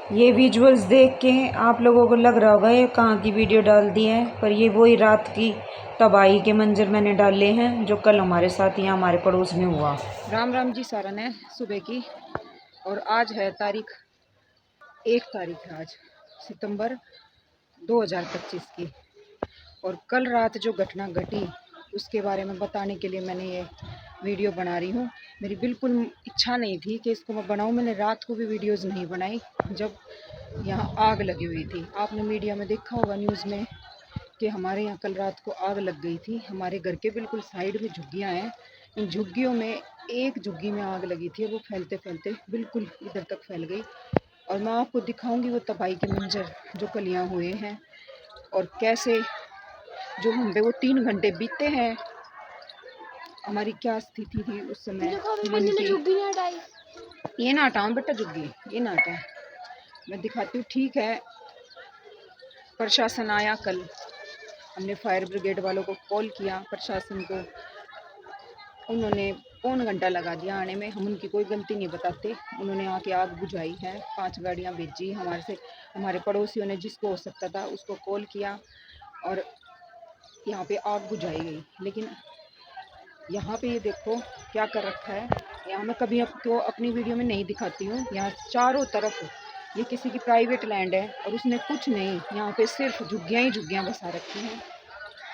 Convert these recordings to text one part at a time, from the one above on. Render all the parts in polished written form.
ये विजुअल्स देख के आप लोगों को लग रहा होगा ये कहाँ की वीडियो डाल दी है, पर ये वही रात की तबाही के मंजर मैंने डाले हैं जो कल हमारे साथ यहाँ हमारे पड़ोस में हुआ। राम राम जी सारन है सुबह की, और आज है तारीख 1 तारीख है आज सितंबर 2025 की। और कल रात जो घटना घटी उसके बारे में बताने के लिए मैंने ये वीडियो बना रही हूँ। मेरी बिल्कुल इच्छा नहीं थी कि इसको मैं बनाऊँ। मैंने रात को भी वीडियोज़ नहीं बनाई जब यहाँ आग लगी हुई थी। आपने मीडिया में देखा होगा न्यूज़ में कि हमारे यहाँ कल रात को आग लग गई थी। हमारे घर के बिल्कुल साइड में झुग्गियाँ हैं, इन झुग्गियों में एक झुग्गी में आग लगी थी। वो फैलते फैलते बिल्कुल इधर तक फैल गई, और मैं आपको दिखाऊंगी वो तबाही के मंजर जो कल यहाँ हुए हैं, और कैसे जो हम पे वो 3 घंटे बीते हैं, हमारी क्या स्थिति थी उस समय मन की। ये ना हटाऊं बेटा झुग्गी, ये ना हटाएं, मैं दिखाती हूँ। ठीक है, प्रशासन आया कल, हमने फायर ब्रिगेड वालों को कॉल किया, प्रशासन को उन्होंने पौन घंटा लगा दिया आने में। हम उनकी कोई गलती नहीं बताते। उन्होंने आके आग बुझाई है, 5 गाड़ियाँ भेजी हमारे पड़ोसियों ने, जिसको हो सकता था उसको कॉल किया और यहाँ पे आग बुझाई गई। लेकिन यहाँ पे ये देखो क्या कर रखा है। यहाँ मैं कभी आपको अपनी वीडियो में नहीं दिखाती हूँ। यहाँ चारों तरफ ये किसी की प्राइवेट लैंड है और उसने कुछ नहीं, यहाँ पे सिर्फ झुग्गियाँ ही झुग्गियाँ बसा रखी हैं।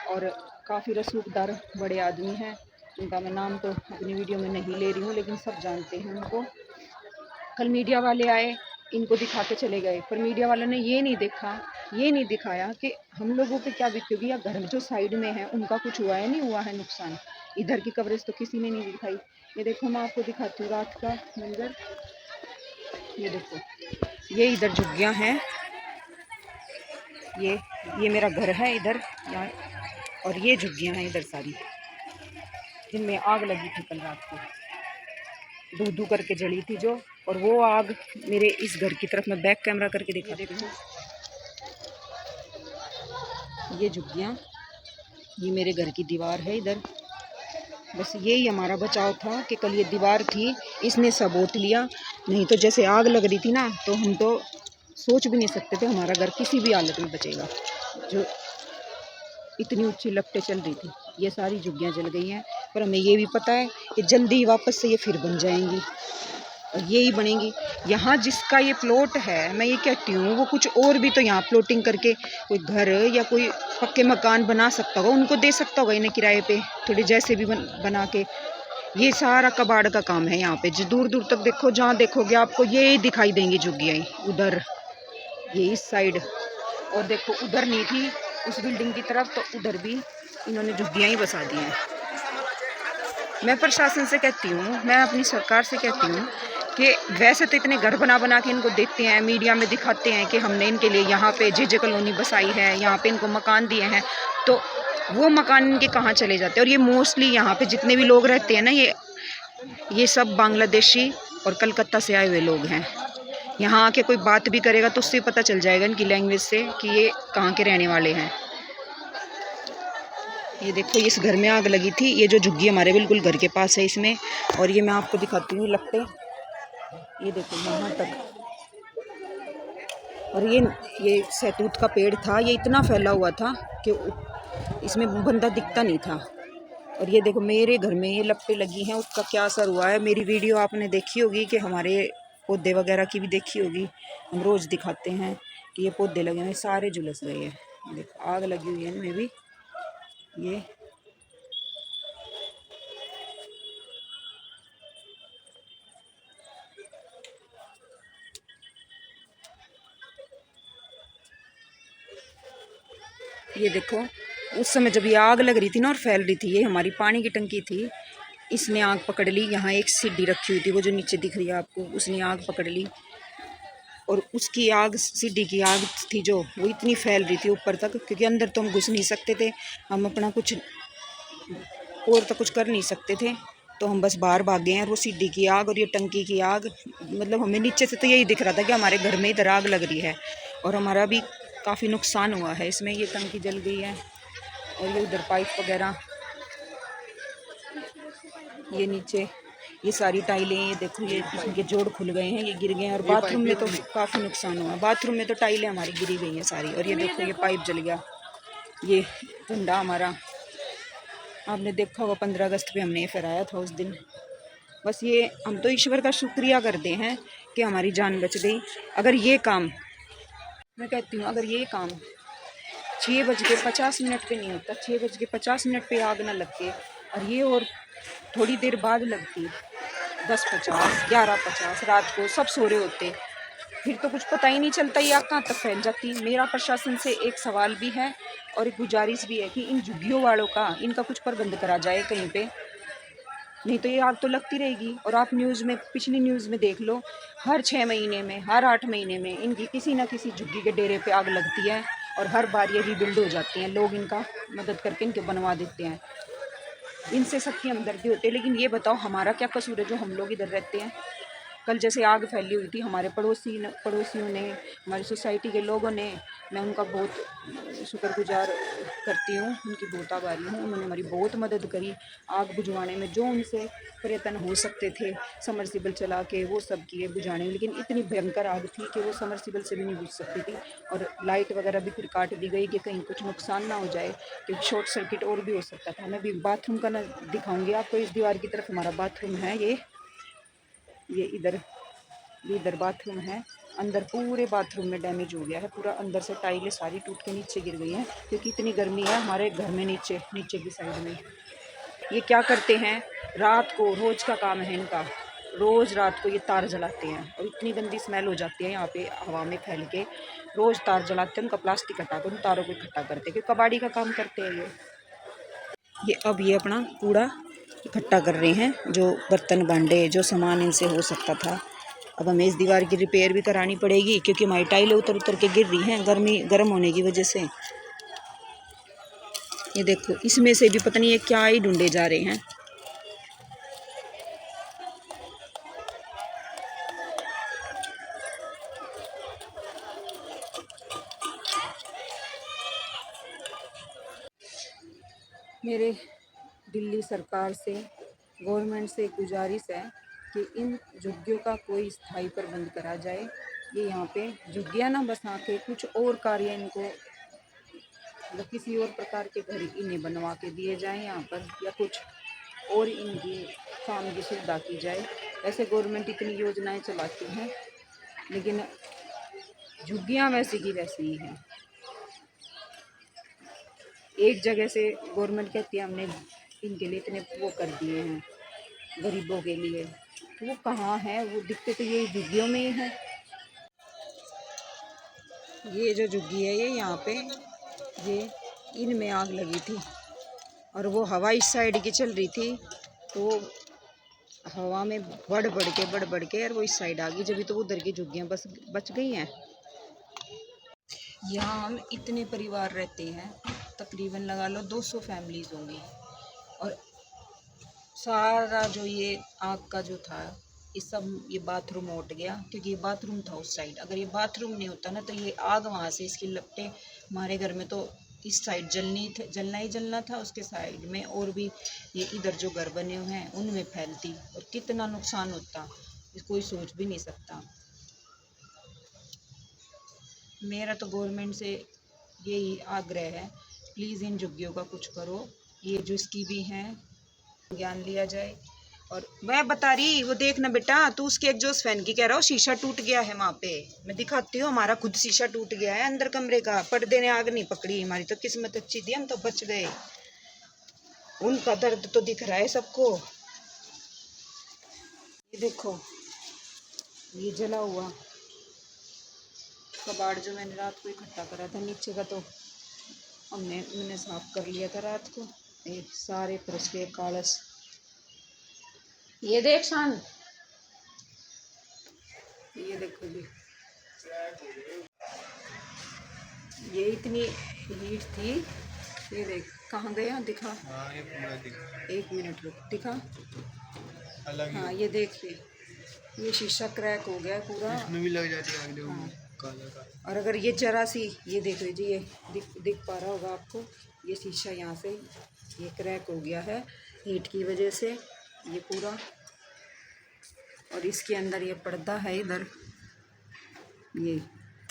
और काफ़ी रसूखदार बड़े आदमी हैं, उनका मैं नाम तो अपनी वीडियो में नहीं ले रही हूँ, लेकिन सब जानते हैं उनको। कल मीडिया वाले आए, इनको दिखा के चले गए, पर मीडिया वालों ने ये नहीं दिखाया कि हम लोगों पे क्या बीतेगी, या घर में जो साइड में है उनका कुछ हुआ है नहीं हुआ है नुकसान। इधर की कवरेज तो किसी ने नहीं दिखाई। ये देखो, मैं आपको दिखाती हूँ रात का मंजर। ये देखो, ये इधर झुग्गियाँ हैं, ये मेरा घर है इधर यहाँ, और ये झुग्गियाँ हैं इधर सारी, जिनमें आग लगी थी कल रात को, धू धू करके जली थी जो। और वो आग मेरे इस घर की तरफ मैं बैक कैमरा करके दिखा देती हूँ। ये झुग्गियाँ, ये मेरे घर की दीवार है इधर। बस यही हमारा बचाव था कि कल ये दीवार थी, इसने सबोट लिया। नहीं तो जैसे आग लग रही थी ना, तो हम तो सोच भी नहीं सकते थे हमारा घर किसी भी हालत में बचेगा। जो इतनी ऊंची लपटें चल रही थी, ये सारी झुग्गियाँ जल गई हैं। पर हमें ये भी पता है कि जल्दी वापस से ये फिर बन जाएंगी, और यही बनेंगी। यहाँ जिसका ये प्लॉट है, मैं ये कहती हूँ, वो कुछ और भी तो यहाँ प्लॉटिंग करके कोई घर या कोई पक्के मकान बना सकता होगा, उनको दे सकता होगा इन्हें किराए पे, थोड़े जैसे भी बना के। ये सारा कबाड़ का काम है यहाँ पे। जो दूर दूर तक देखो, जहाँ देखोगे आपको ये दिखाई देंगी झुग्गियाँ। उधर ये इस साइड, और देखो उधर नहीं थी उस बिल्डिंग की तरफ, तो उधर भी इन्होंने झुग्गियाँ ही बसा दी हैं। मैं प्रशासन से कहती हूँ, मैं अपनी सरकार से कहती हूँ कि वैसे तो इतने घर बना बना के इनको देते हैं, मीडिया में दिखाते हैं कि हमने इनके लिए यहाँ पे जे कॉलोनी बसाई है, यहाँ पे इनको मकान दिए हैं, तो वो मकान इनके कहाँ चले जाते हैं। और ये मोस्टली यहाँ पे जितने भी लोग रहते हैं ना, ये सब बांग्लादेशी और कलकत्ता से आए हुए लोग हैं। यहाँ आके कोई बात भी करेगा तो उससे पता चल जाएगा इनकी लैंग्वेज से कि ये कहाँ के रहने वाले हैं। ये देखो, इस घर में आग लगी थी, ये जो झुग्गी हमारे बिल्कुल घर के पास है इसमें। और ये मैं आपको दिखाती हूँ लपटे, ये देखो यहाँ तक। और ये सहतूत का पेड़ था, ये इतना फैला हुआ था कि इसमें बंदा दिखता नहीं था। और ये देखो मेरे घर में ये लपटें लगी हैं, उसका क्या असर हुआ है। मेरी वीडियो आपने देखी होगी कि हमारे पौधे वगैरह की भी देखी होगी, हम रोज़ दिखाते हैं कि ये पौधे लगे हैं, सारे झुलस गए हैं। देखो आग लगी हुई है इनमें भी। ये देखो, उस समय जब ये आग लग रही थी ना और फैल रही थी, ये हमारी पानी की टंकी थी, इसने आग पकड़ ली। यहाँ एक सीढ़ी रखी हुई थी, वो जो नीचे दिख रही है आपको, उसने आग पकड़ ली। और उसकी आग, सीढ़ी की आग थी जो, वो इतनी फैल रही थी ऊपर तक, क्योंकि अंदर तो हम घुस नहीं सकते थे, हम अपना कुछ और तो कुछ कर नहीं सकते थे, तो हम बस बाहर भाग गए हैं। और वो सीढ़ी की आग और ये टंकी की आग, मतलब हमें नीचे से तो यही दिख रहा था कि हमारे घर में इधर आग लग रही है, और हमारा भी काफ़ी नुकसान हुआ है इसमें। ये टंकी जल गई है, और ये उधर पाइप वगैरह, ये नीचे ये सारी टाइलें, ये देखो ये इनके जोड़ खुल गए हैं, ये गिर गए हैं। और बाथरूम में तो काफ़ी नुकसान हुआ, बाथरूम में तो टाइलें हमारी गिरी गई हैं सारी। और ये देखो ये पाइप जल गया, ये झंडा हमारा आपने देखा होगा 15 अगस्त पे हमने ये फहराया था उस दिन। बस ये हम तो ईश्वर का शुक्रिया करते हैं कि हमारी जान बच गई। अगर ये काम, मैं कहती हूँ, अगर ये काम 6:50 पे नहीं होता, 6:50 पे आग ना लग के, और ये और थोड़ी देर बाद लगती 10:50, 11:50 रात को, सब सो रहे होते, फिर तो कुछ पता ही नहीं चलता ये आग कहाँ तक फैल जाती। मेरा प्रशासन से एक सवाल भी है और एक गुजारिश भी है कि इन झुग्गियों वालों का, इनका कुछ प्रबंध करा जाए कहीं पे, नहीं तो ये आग तो लगती रहेगी। और आप न्यूज़ में, पिछली न्यूज़ में देख लो, हर 6 महीने में, हर 8 महीने में इनकी किसी ना किसी झुग्गी के डेरे पे आग लगती है और हर बार ये रिबिल्ड हो जाती हैं, लोग इनका मदद करके इनके बनवा देते हैं। इनसे सबकी हमदर्दी होती है, लेकिन ये बताओ हमारा क्या कसूर है जो हम लोग इधर रहते हैं। कल जैसे आग फैली हुई थी, हमारे पड़ोसियों ने, हमारी सोसाइटी के लोगों ने, मैं उनका बहुत शुक्रगुजार करती हूँ, उनकी बहुत आभारी हूँ। उन्होंने हमारी बहुत मदद करी आग बुझवाने में, जो उनसे प्रयत्न हो सकते थे समरसिबल चला के वो सब किए बुझाने में। लेकिन इतनी भयंकर आग थी कि वो समरसिबल से भी नहीं बुझ सकती थी। और लाइट वगैरह भी फिर काट दी गई कि कहीं कुछ नुकसान ना हो जाए, क्योंकि शॉर्ट सर्किट और भी हो सकता था। मैं भी बाथरूम का ना दिखाऊँगी आपको, इस दीवार की तरफ हमारा बाथरूम है, ये इधर बाथरूम है। अंदर पूरे बाथरूम में डैमेज हो गया है पूरा, अंदर से टाइलें सारी टूट के नीचे गिर गई हैं, क्योंकि इतनी गर्मी है हमारे घर में, नीचे की साइड में। ये क्या करते हैं, रात को, रोज़ का काम है इनका, रोज़ रात को ये तार जलाते हैं और इतनी गंदी स्मेल हो जाती है यहाँ पे हवा में फैल के। रोज़ तार जलाते हैं, उनका प्लास्टिक हटा कर उन तारों को इकट्ठा करते हैं, क्योंकि कबाड़ी का काम करते हैं ये। अब ये अपना कूड़ा इकट्ठा कर रहे हैं, जो बर्तन भांडे, जो सामान इनसे हो सकता था। अब हमें इस दीवार की रिपेयर भी करानी पड़ेगी, क्योंकि हमारी टाइलें उतर के गिर रही हैं गर्म होने की वजह से। ये देखो इसमें से भी पता नहीं ये क्या ही ढूंढे जा रहे हैं। मेरे दिल्ली सरकार से, गवर्नमेंट से एक गुजारिश है कि इन झुग्गियों का कोई स्थायी प्रबंध करा जाए। ये यहाँ पे झुग्गियाँ ना बसा के कुछ और कार्य इनको, मतलब किसी और प्रकार के घर इन्हें बनवा के दिए जाएं यहाँ पर, या कुछ और इनकी काम की सुविधा की जाए। ऐसे गवर्नमेंट इतनी योजनाएं चलाती हैं, लेकिन झुग्गियाँ वैसी की वैसी ही हैं। एक जगह से गवर्नमेंट कहती है हमने इनके लिए इतने वो कर दिए हैं गरीबों के लिए, तो वो कहाँ है, वो दिखते तो ये झुग्गियों में ही है। ये जो झुग्गी है ये यहाँ पे, ये इनमें आग लगी थी और वो हवा इस साइड की चल रही थी, तो हवा में बढ़ बढ़ के और वो इस साइड आ गई, जब तो उधर की झुग्गियाँ बस बच गई हैं। यहाँ हम इतने परिवार रहते हैं, तकरीबन लगा लो 200 फैमिलीज होंगी। और सारा जो ये आग का जो था, ये बाथरूम उठ गया, क्योंकि ये बाथरूम था उस साइड। अगर ये बाथरूम नहीं होता ना, तो ये आग वहाँ से, इसकी लपटें हमारे घर में तो इस साइड जलना ही जलना था, उसके साइड में और भी ये इधर जो घर बने हुए हैं उनमें फैलती और कितना नुकसान होता, कोई सोच भी नहीं सकता। मेरा तो गवर्नमेंट से यही आग्रह है, प्लीज़ इन झुग्गियों का कुछ करो, ये जो इसकी भी हैं ज्ञान लिया जाए। और मैं बता रही, वो देखना बेटा, तू उसके एग्जॉस्ट फैन की कह रहा हो, शीशा टूट गया है वहाँ पे, मैं दिखाती हूँ, हमारा खुद शीशा टूट गया है अंदर कमरे का, पर्दे ने आग नहीं पकड़ी, हमारी तो किस्मत अच्छी थी, हम तो बच गए। उनका दर्द तो दिख रहा है सबको। ये देखो ये जला हुआ कबाड़ जो मैंने रात को इकट्ठा करा था नीचे का, तो मैंने साफ कर लिया था रात को। ये सारे फर्श के कालस, ये देख शान, ये देखो जी, ये इतनी हीट थी। ये देख कहाँ गया, दिखा, एक मिनट रुक, दिखा, हाँ ये देख, ये शीशा क्रैक हो गया पूरा, इसमें भी लग जाती है। हाँ। और अगर ये जरा सी, ये देख लीजिए, ये दिख पा रहा होगा आपको, ये शीशा यहाँ से ये क्रैक हो गया है हीट की वजह से, ये पूरा और इसके अंदर ये पर्दा है इधर। ये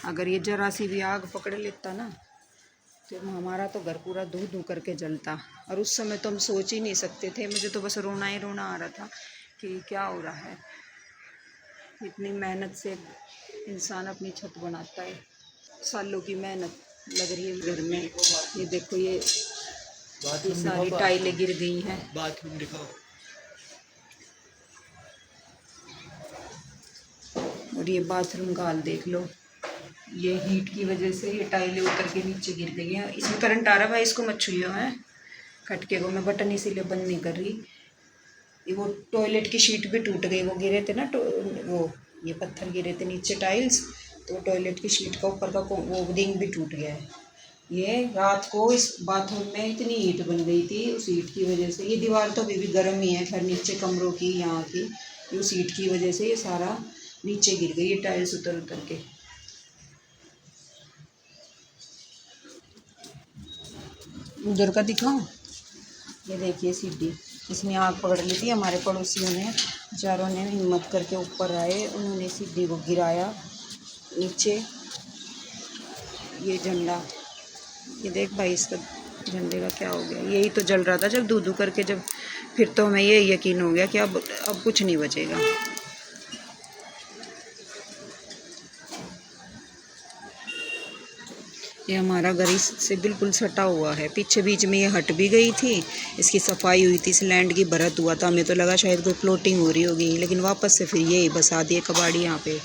अगर ये जरा सी भी आग पकड़ लेता ना तो हमारा तो घर पूरा धू धू करके जलता। और उस समय तो हम सोच ही नहीं सकते थे, मुझे तो बस रोना ही रोना आ रहा था कि क्या हो रहा है। इतनी मेहनत से इंसान अपनी छत बनाता है, सालों की मेहनत लग रही है घर में। ये देखो ये सारी टाइलें गिर गई हैं। बाथरूम दिखाओ। और ये बाथरूम का हाल देख लो, ये हीट की वजह से ये टाइलें उतर के नीचे गिर गई हैं। इसमें करंट आ रहा है भाई, इसको मत छुइयो है खटके को। मैं बटन इसीलिए बंद नहीं कर रही। ये वो टॉयलेट की शीट भी टूट गई, वो गिरे थे ना वो ये पत्थर गिरे थे नीचे टाइल्स, तो टॉयलेट की शीट का ऊपर का वो रिंग भी टूट गया है। ये रात को इस बाथरूम में इतनी हीट बन गई थी, उस हीट की वजह से। ये दीवार तो अभी भी गर्म ही है, खैर नीचे कमरों की यहाँ की, उस हीट की वजह से ये सारा नीचे गिर गई, ये टाइल्स उतर उतर के। उधर का दिखाऊं? ये देखिए सीढ़ी, इसमें आग पकड़ ली थी। हमारे पड़ोसियों ने चारों ने हिम्मत करके ऊपर आए, उन्होंने सीढ़ी को गिराया नीचे। ये झंडा, ये देख भाई इसका झंडे का क्या हो गया। यही तो जल रहा था जब दूधू करके, जब फिर तो हमें ये यकीन हो गया कि अब कुछ नहीं बचेगा। ये हमारा घर इससे बिल्कुल सटा हुआ है, पीछे बीच में ये हट भी गई थी, इसकी सफाई हुई थी, इस लैंड की भरत हुआ था। हमें तो लगा शायद कोई प्लॉटिंग हो रही होगी, लेकिन वापस से फिर यही बसा दिए कबाड़ी यहाँ पे।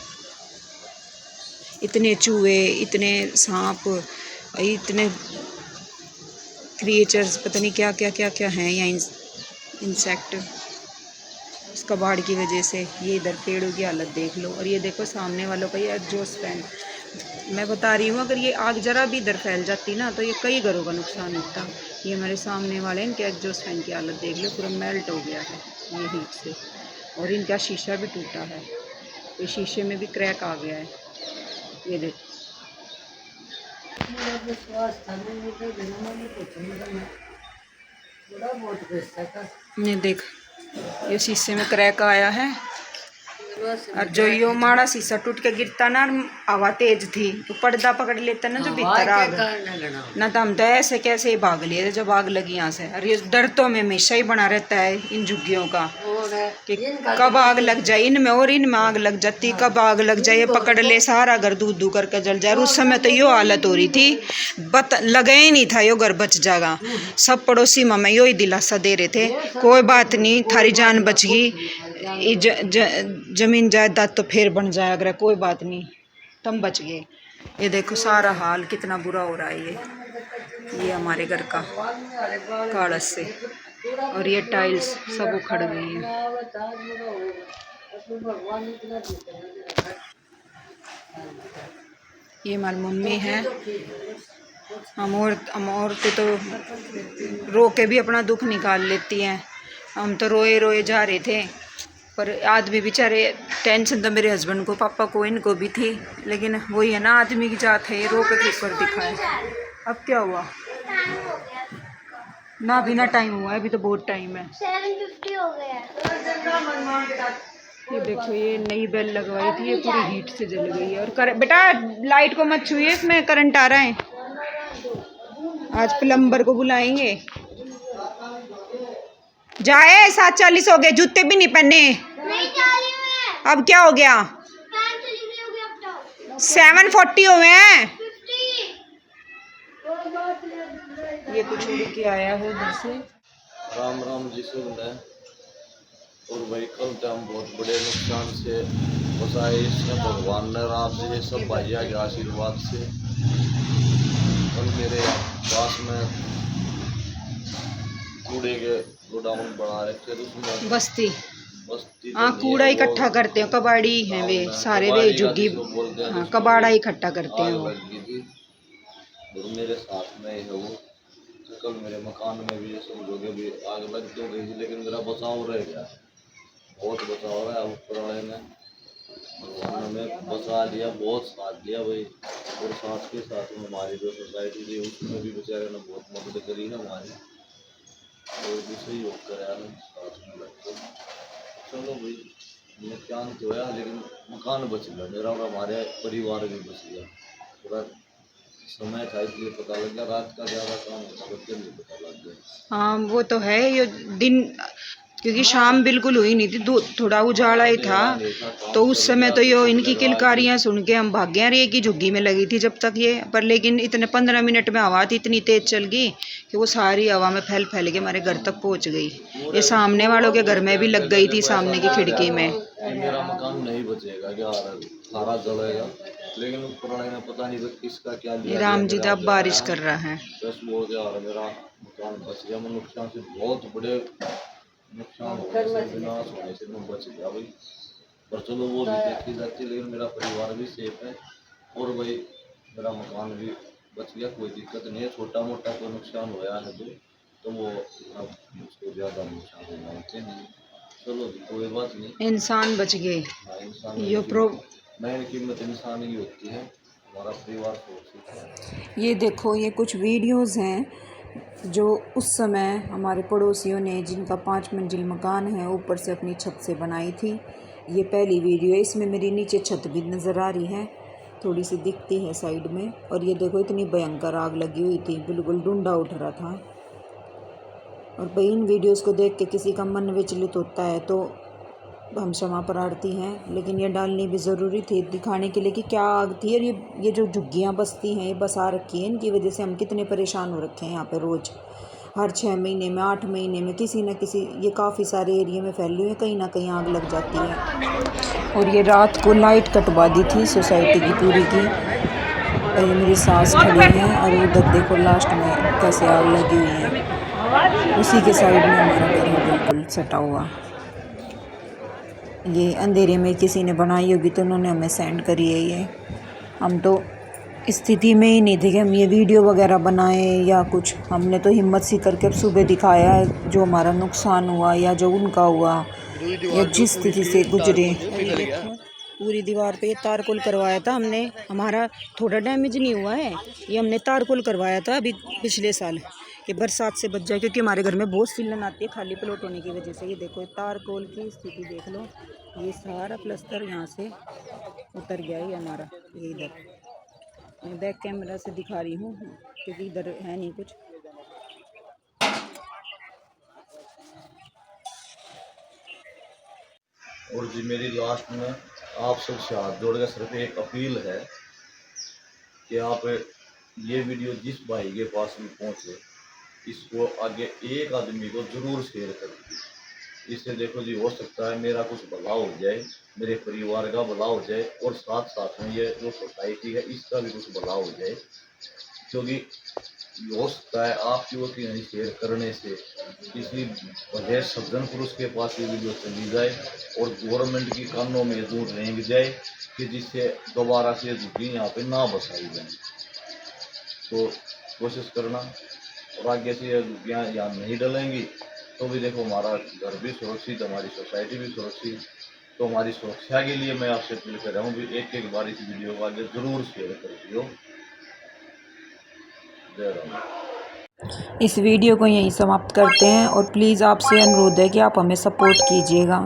इतने चूहे, इतने सांप, इतने क्रिएचर्स, पता नहीं क्या क्या क्या क्या हैं यहाँ, इंसेक्ट, इस कबाड़ की वजह से। ये इधर पेड़ों की हालत देख लो। और ये देखो सामने वालों का ये एग्जॉस्ट फैन, मैं बता रही हूँ अगर ये आग जरा भी इधर फैल जाती ना तो ये कई घरों का नुकसान होता। ये हमारे सामने वाले इनके एग्जॉस्ट फैन की हालत देख लो, पूरा मेल्ट हो गया है ये हीट से। और इनका शीशा भी टूटा है, ये शीशे में भी क्रैक आ गया है, ये देख। ये देख, ये शीशे में क्रैक आया है। और जो यो माड़ा शीशा टूट के गिरता ना, हवा तेज थी तो पर्दा पकड़ लेता ना, जो भीतर आग ना, तो हम तो ऐसे कैसे ही भाग लिए जब आग लगी यहाँ से। और ये डर तो हमें हमेशा ही बना रहता है इन झुग्गियों का कि कब आग लग जाए इनमें, और इनमें आग लग जाती, कब आग लग जाए, ये पकड़ ले सारा घर दूध दू करके जल जाए। उस समय तो यो हालत हो रही थी, लगे ही नहीं था यो घर बच जाएगा। सब पड़ोसी हमें यो ही दिलासा दे रहे थे, कोई बात नहीं थारी जान बच गई, जमीन जायदाद तो फिर बन जाए अगर, कोई बात नहीं तुम बच गए। ये देखो सारा हाल कितना बुरा हो रहा है। ये हमारे घर का काड़स से, और ये टाइल्स सब उखड़ गई हैं। ये हमारी मम्मी है। हम औरतें तो रो के भी अपना दुख निकाल लेती हैं। हम तो रोए रोए जा रहे थे, पर आदमी बेचारे, टेंशन तो मेरे हस्बैंड को, पापा को, इनको भी थी, लेकिन वही है ना आदमी की जात है, ये रो के ठीक कर दिखाए। अब क्या हुआ ना, अभी ना टाइम हुआ है, अभी तो बहुत टाइम है। 7:50 हो गया। ये देखो ये नई बेल लगवाई थी, ये पूरी हीट से जल गई है। और बेटा लाइट को मत छुइए, इसमें करंट आ रहा है। आज प्लम्बर को बुलाएंगे। जाए 7:40 हो गए, जूते भी नहीं पहने। अब क्या हो गया? 7:40 हुए हैं। ये कुछ उड़ के आया है उधर से। राम राम जी सुन है। और भाई कल तो हम बहुत बड़े नुकसान से बचाए, इसमें भगवान ने रात से सब भैया के आशीर्वाद से। कल मेरे पास में कूड़े के गोडाउन बना रखे थे, उसमें बस्ती हाँ कूड़ा इकट्ठा करते हैं, कबाड़ी हैं वे सारे, वे झुग्गी हाँ कबाड़ा इकट्ठा करते हैं वो। और मेरे साथ में है वो, कल मेरे मकान में भी समझोगे भी आग लग तो गई थी, लेकिन मेरा बचाव रह गया, बहुत बचाव है। ऊपर वाले ने भगवान ने बचा लिया, बहुत साथ दिया भाई। और साथ के साथ में हमारी जो सोसाइटी थी उसमें भी बेचारे ने बहुत मदद करी ना हमारी, और भी सहयोग कराया ना साथ में लग के। चलो भाई नुकसान तो है लेकिन मकान बच गया मेरा और हमारे परिवार भी बच गया। पूरा समय था इसलिए पता लग गया, रात का ज़्यादा काम होता तो फिर नहीं पता लग गया। हाँ वो तो है, ये दिन क्योंकि शाम बिल्कुल हुई नहीं थी, थोड़ा उजाला ही था, अंधेरा नहीं था, तो काम उस चल समय गया तो तो यो सब इनकी लगा के। किलकारियां सुन के हम भाग्य रही की झुग्गी में लगी थी जब तक ये, पर लेकिन इतने 15 मिनट में हवा थी इतनी तेज चल गई कि वो सारी हवा में फैल फैल के हमारे घर तक पहुंच गई। ये सामने वालों के घर में भी लग गई थी, सामने की खिड़की में। ये मेरा मकान नहीं बचेगा क्या, सारा जलेगा, लेकिन ऊपर वाले ने पता नहीं किसका क्या ये लिया दिया, राम जी मेरा अब बारिश कर रहा है। बस बोल के और मेरा मकान बच गया। मैं नुकसान से बहुत बड़े नुकसान होने से, विनाश होने से मैं बच गया भाई। पर चलो वो भी देखी जाती, लेकिन मेरा परिवार भी सेफ है और भाई मेरा मकान भी बच गया, कोई दिक्कत नहीं है। छोटा मोटा कोई नुकसान होया है तो वो अब उसको ज़्यादा नुकसान होना होते नहीं। चलो जी कोई बात नहीं, इंसान बच गए। हाँ इंसान यो प्रो मेन कीमत इंसान की होती है, हमारा परिवार सुरक्षित है। ये देखो, ये कुछ वीडियोस हैं जो उस समय हमारे पड़ोसियों ने, जिनका 5 मंजिल मकान है, ऊपर से अपनी छत से बनाई थी। ये पहली वीडियो है, इसमें मेरी नीचे छत भी नज़र आ रही है, थोड़ी सी दिखती है साइड में। और ये देखो इतनी भयंकर आग लगी हुई थी, बिल्कुल डूंडा उठ रहा था। और भाई इन वीडियोस को देख के किसी का मन विचलित होता है तो हम क्षमा प्रार्थी हैं, लेकिन ये डालनी भी ज़रूरी थी दिखाने के लिए कि क्या आग थी। और ये जो झुग्गियाँ बसती हैं, ये बसा रखी हैं, इनकी वजह से हम कितने परेशान हो रखे हैं यहाँ पे रोज़। हर 6 महीने में, 8 महीने में किसी न किसी, ये काफ़ी सारे एरिया में फैली हुई है, कहीं ना कहीं आग लग जाती है। और ये रात को लाइट कटवा दी थी सोसाइटी की पूरी की। और ये मेरी सास खड़ी हैं और उधर देखो लास्ट में कैसे आग लगी हुई है। उसी के साइड में हमारा घर है बिल्कुल सटा हुआ। ये अंधेरे में किसी ने बनाई होगी तो उन्होंने हमें सेंड करी है ये। हम तो स्थिति में ही नहीं थे कि हम ये वीडियो वगैरह बनाएं या कुछ। हमने तो हिम्मत सी करके अब सुबह दिखाया है जो हमारा नुकसान हुआ या जो उनका हुआ या जिस स्थिति से गुजरे। पूरी दीवार पे ये तारकोल करवाया था हमने, हमारा थोड़ा डैमेज नहीं हुआ है। ये हमने तारकोल करवाया था अभी पिछले साल कि बरसात से बच जाए, क्योंकि हमारे घर में बहुत सिलन आती है खाली प्लॉट होने की वजह से। ये देखो तारकोल की स्थिति देख लो, ये सारा प्लस्तर यहाँ से उतर गया है हमारा। ये इधर मैं बैक कैमरा से दिखा रही हूँ क्योंकि इधर है नहीं कुछ। और जी मेरी लास्ट में आप सबसे हाथ जोड़ के सिर्फ एक अपील है कि आप ये वीडियो जिस भाई के पास भी पहुँचे, इसको आगे एक आदमी को ज़रूर शेयर कर दीजिए। इससे देखो जी हो सकता है मेरा कुछ भला हो जाए, मेरे परिवार का भला हो जाए और साथ साथ में ये जो सोसाइटी है इसका भी कुछ भला हो जाए। क्योंकि हो सकता है आपकी वो नहीं शेयर करने से किसी बड़े सज्जन पुरुष के पास ये वीडियो चली जाए और गवर्नमेंट की कानों में दूर रेंग जाए कि जिससे दोबारा से झुग्गी यहाँ पे ना बसाई जाए। तो कोशिश करना, और आगे से ये झुग्गियाँ यहाँ नहीं डलेंगी तो भी देखो हमारा घर भी सुरक्षित, हमारी सोसाइटी भी सुरक्षित। तो हमारी सुरक्षा के लिए मैं आपसे अपील कर रहा हूँ कि एक एक बार इस वीडियो को आगे जरूर शेयर कर दियो। जय राम। इस वीडियो को यहीं समाप्त करते हैं और प्लीज़ आपसे अनुरोध है कि आप हमें सपोर्ट कीजिएगा।